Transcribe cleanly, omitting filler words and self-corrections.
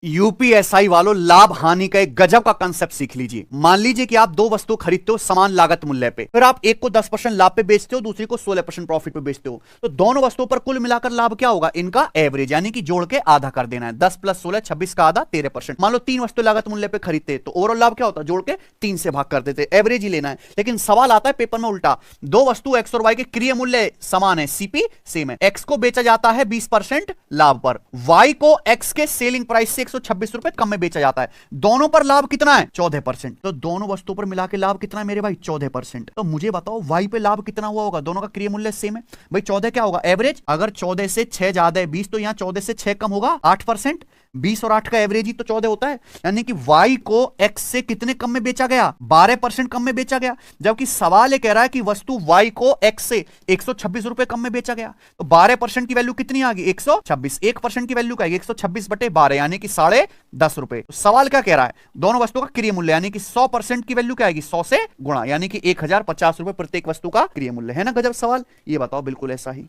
UPSI वालों, लाभ हानि का एक गजब का कंसेप्ट सीख लीजिए। मान लीजिए कि आप दो वस्तु खरीदते हो समान लागत मूल्य पे, फिर आप एक को 10% लाभ पे बेचते हो, दूसरी को 16% प्रॉफिट पे बेचते हो, तो दोनों वस्तुओं पर कुल मिलाकर लाभ क्या होगा? इनका एवरेज, यानी कि जोड़ के आधा कर देना है। 10 + 16 26 का आधा 13%। मान लो 3 वस्तु लागत मूल्य पे खरीदते तो ओवरऑल लाभ क्या होता? जोड़ के 3 से भाग कर देते, एवरेज ही लेना है। लेकिन सवाल आता है पेपर में उल्टा, दो वस्तु एक्स और वाई के क्रिय मूल्य समान है, सीपी सेम है। एक्स को बेचा जाता है 20% लाभ पर, वाई को एक्स के सेलिंग प्राइस से 126 रुपए कम में बेचा जाता है। दोनों पर लाभ कितना है? 14%। तो दोनों वस्तुओं पर मिला के लाभ कितना है मेरे भाई? 14%। तो मुझे बताओ वाई पे लाभ कितना हुआ होगा? दोनों का क्रिय मूल्य सेम है भाई, 14 क्या होगा? एवरेज। अगर 14 से 6 ज्यादा है 20, तो यहां 14 से 6 कम होगा 8%। 20 और 8 का एवरेज ही तो 14 होता है, यानी कि y को x से कितने कम में बेचा गया? 12% कम में बेचा गया। जबकि सवाल ये कह रहा है कि वस्तु y को x से 126 रुपए कम में बेचा गया, तो 12% की वैल्यू कितनी आ गई? 126। 1% की वैल्यू क्या है? 126/12, यानी कि 10.5 रुपए। तो सवाल क्या कह रहा है? दोनों वस्तुओं का क्रिय मूल्य, यानी कि 100% की वैल्यू क्या आएगी? 100 से गुणा, यानी कि 1050 रुपए प्रत्येक वस्तु का क्रिय मूल्य है ना। गजब सवाल। ये बताओ, बिल्कुल ऐसा ही।